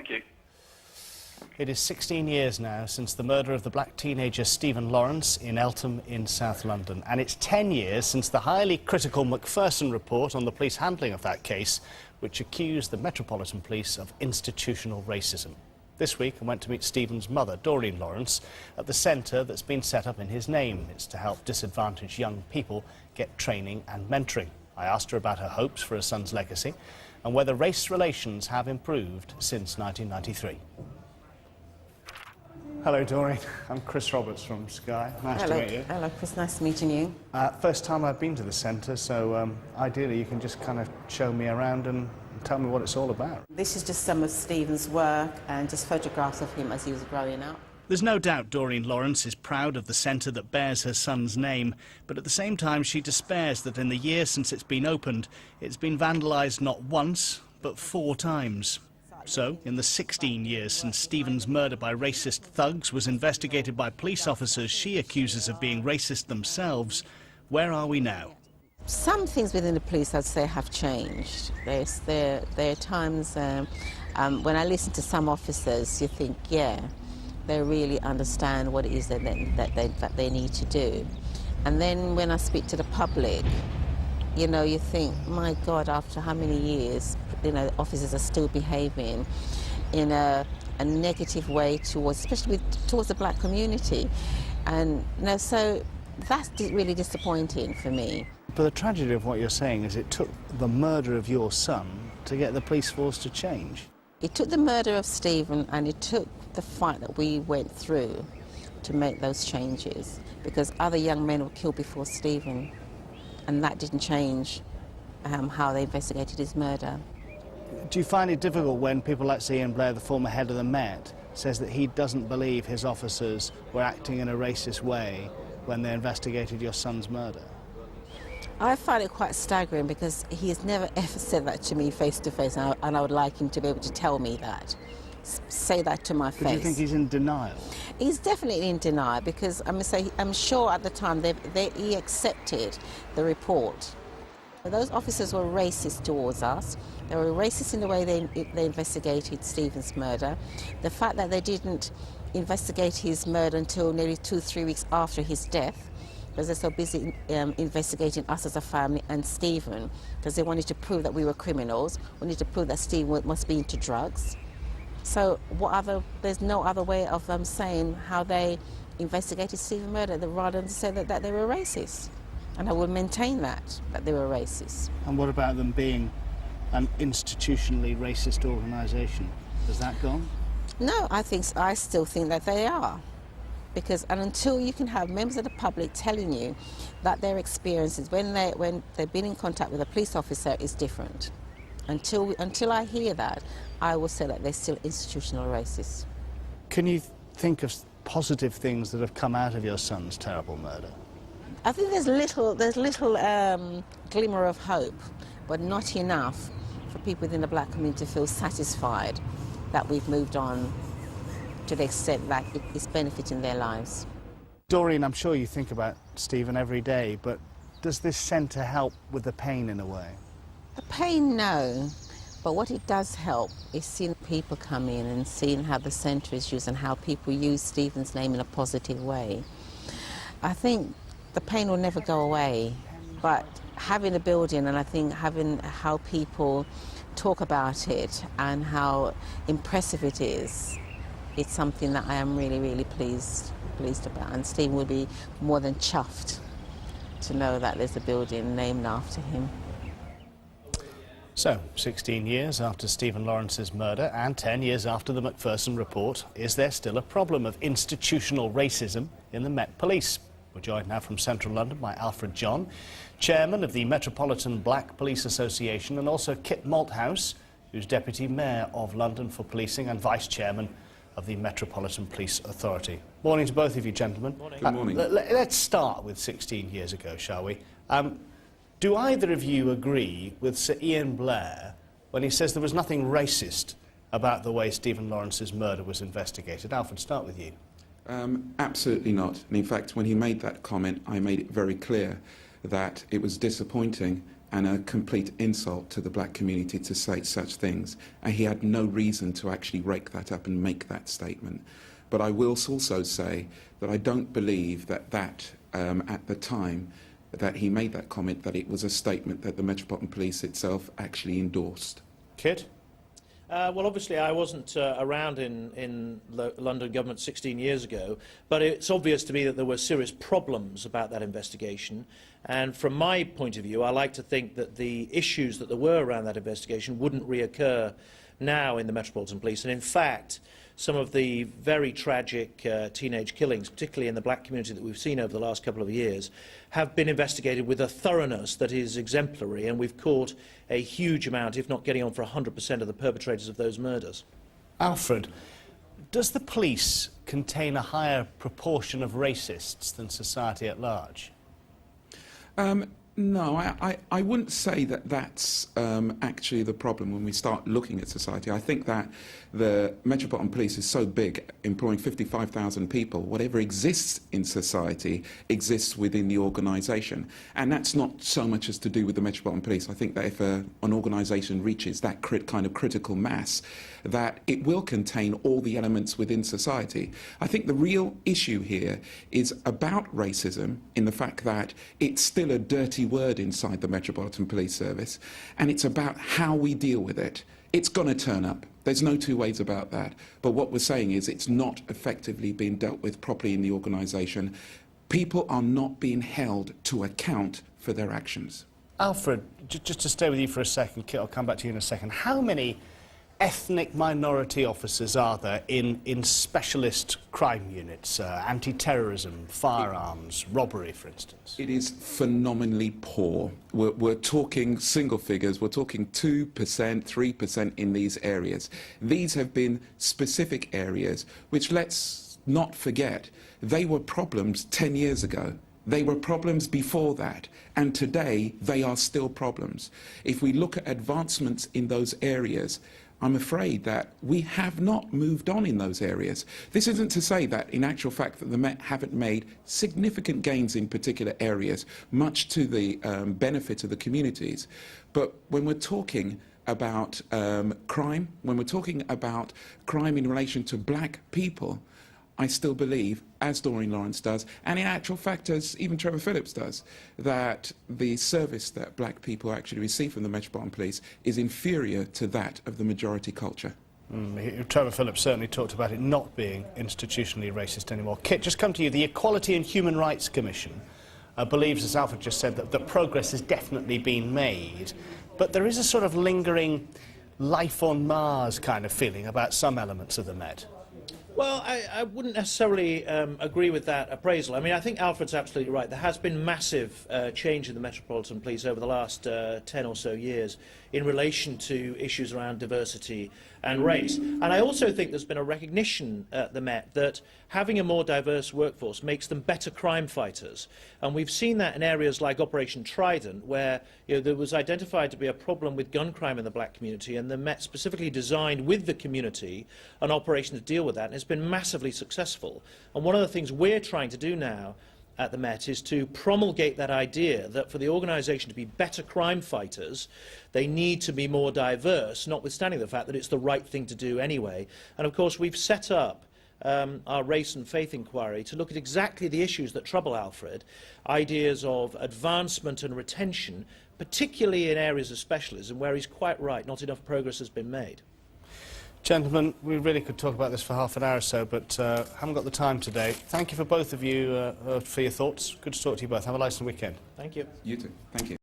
Thank you. It is 16 years now since the murder of the black teenager Stephen Lawrence in Eltham in South London. And it's 10 years since the highly critical McPherson report on the police handling of that case, which accused the Metropolitan Police of institutional racism. This week I went to meet Stephen's mother, Doreen Lawrence, at the centre that's been set up in his name. It's to help disadvantaged young people get training and mentoring. I asked her about her hopes for her son's legacy and whether race relations have improved since 1993. Hello, Doreen. I'm Chris Roberts from Sky. Nice to meet you. Hello, Chris. Nice meeting you. First time I've been to the centre, so ideally you can just kind of show me around and tell me what it's all about. This is just some of Stephen's work and just photographs of him as he was growing up. There's no doubt Doreen Lawrence is proud of the centre that bears her son's name, but at the same time she despairs that in the year since it's been opened, it's been vandalised not once, but 4 times. So, in the 16 years since Stephen's murder by racist thugs was investigated by police officers she accuses of being racist themselves, where are we now? Some things within the police, I'd say, have changed. There are times when I listen to some officers, you think, yeah, they really understand what it is that they need to do. And then when I speak to the public, you know, you think, my God, after how many years, you know, officers are still behaving in a negative way towards, especially towards the black community. And, you know, so that's really disappointing for me. But the tragedy of what you're saying is it took the murder of your son to get the police force to change. It took the murder of Stephen and it took the fight that we went through to make those changes, because other young men were killed before Stephen, and that didn't change how they investigated his murder. Do you find it difficult when people like Ian Blair, the former head of the Met, says that he doesn't believe his officers were acting in a racist way when they investigated your son's murder? I find it quite staggering because he has never ever said that to me face to face, and I would like him to be able to tell me that. Say that to my face. Do you think he's in denial? He's definitely in denial because I'm sure at the time he accepted the report. Those officers were racist towards us. They were racist in the way they investigated Stephen's murder. The fact that they didn't investigate his murder until nearly 2-3 weeks after his death, because they're so busy investigating us as a family and Stephen, because they wanted to prove that we were criminals, wanted to prove that Stephen must be into drugs. So there's no other way of saying how they investigated Stephen's murder rather than to say that they were racist. And I would maintain that they were racist. And what about them being an institutionally racist organisation? Has that gone? No, I still think that they are. Because until you can have members of the public telling you that their experiences when they've been in contact with a police officer is different. Until I hear that, I will say that they're still institutional racists. Can you think of positive things that have come out of your son's terrible murder? I think there's little glimmer of hope, but not enough for people within the black community to feel satisfied that we've moved on to the extent that it is benefiting their lives. Doreen, I'm sure you think about Stephen every day, but does this centre help with the pain in a way? The pain, no. But what it does help is seeing people come in and seeing how the centre is used and how people use Stephen's name in a positive way. I think the pain will never go away, but having a building and I think having how people talk about it and how impressive it is, it's something that I am really, really pleased about. And Stephen will be more than chuffed to know that there's a building named after him. So, 16 years after Stephen Lawrence's murder and 10 years after the McPherson report, is there still a problem of institutional racism in the Met Police? We're joined now from central London by Alfred John, chairman of the Metropolitan Black Police Association, and also Kit Malthouse, who's Deputy Mayor of London for Policing and Vice Chairman of the Metropolitan Police Authority. Morning to both of you, gentlemen. Morning. Good morning. Let's start with 16 years ago, shall we? Do either of you agree with Sir Ian Blair when he says there was nothing racist about the way Stephen Lawrence's murder was investigated? Alfred, start with you. Absolutely not. And in fact, when he made that comment, I made it very clear that it was disappointing and a complete insult to the black community to say such things. And he had no reason to actually rake that up and make that statement. But I will also say that I don't believe that at the time that he made that comment, that it was a statement that the Metropolitan Police itself actually endorsed. Kit? Well, obviously, I wasn't around in London government 16 years ago, but it's obvious to me that there were serious problems about that investigation. And from my point of view, I like to think that the issues that there were around that investigation wouldn't reoccur now in the Metropolitan Police. And in fact, some of the very tragic teenage killings, particularly in the black community that we've seen over the last couple of years, have been investigated with a thoroughness that is exemplary, and we've caught a huge amount, if not getting on for 100% of the perpetrators of those murders. Alfred, does the police contain a higher proportion of racists than society at large? No, I wouldn't say that that's actually the problem when we start looking at society. I think that the Metropolitan Police is so big, employing 55,000 people. Whatever exists in society exists within the organisation. And that's not so much as to do with the Metropolitan Police. I think that if an organisation reaches that kind of critical mass, that it will contain all the elements within society. I think the real issue here is about racism, in the fact that it's still a dirty word inside the Metropolitan Police Service, and it's about how we deal with it. It's going to turn up. There's no two ways about that. But what we're saying is it's not effectively being dealt with properly in the organisation. People are not being held to account for their actions. Alfred, just to stay with you for a second, Kit, I'll come back to you in a second. How many ethnic minority officers are there in specialist crime units, anti-terrorism, firearms, robbery, for instance? It is phenomenally poor. We're talking single figures. We're talking 2%, 3% in these areas. These have been specific areas which, let's not forget, they were problems 10 years ago. They were problems before that, and today they are still problems. If we look at advancements in those areas, I'm afraid that we have not moved on in those areas. This isn't to say that, in actual fact, that the Met haven't made significant gains in particular areas, much to the benefit of the communities. But when we're talking about crime, when we're talking about crime in relation to black people, I still believe, as Doreen Lawrence does, and in actual fact, as even Trevor Phillips does, that the service that black people actually receive from the Metropolitan Police is inferior to that of the majority culture. Trevor Phillips certainly talked about it not being institutionally racist anymore. Kit, just come to you. The Equality and Human Rights Commission believes, as Alfred just said, that progress has definitely been made, but there is a sort of lingering life on Mars kind of feeling about some elements of the Met. Well, I wouldn't necessarily agree with that appraisal. I mean, I think Alfred's absolutely right. There has been massive change in the Metropolitan Police over the last 10 or so years in relation to issues around diversity and race. And I also think there's been a recognition at the Met that having a more diverse workforce makes them better crime fighters. And we've seen that in areas like Operation Trident, where there was identified to be a problem with gun crime in the black community, and the Met specifically designed with the community an operation to deal with that, and it's been massively successful. And one of the things we're trying to do now at the Met is to promulgate that idea that for the organisation to be better crime fighters, they need to be more diverse, notwithstanding the fact that it's the right thing to do anyway. And of course, we've set up our race and faith inquiry to look at exactly the issues that trouble Alfred, ideas of advancement and retention, particularly in areas of specialism where he's quite right, not enough progress has been made. Gentlemen, we really could talk about this for half an hour or so, but haven't got the time today. Thank you for both of you for your thoughts. Good to talk to you both. Have a nice weekend. Thank you. You too. Thank you.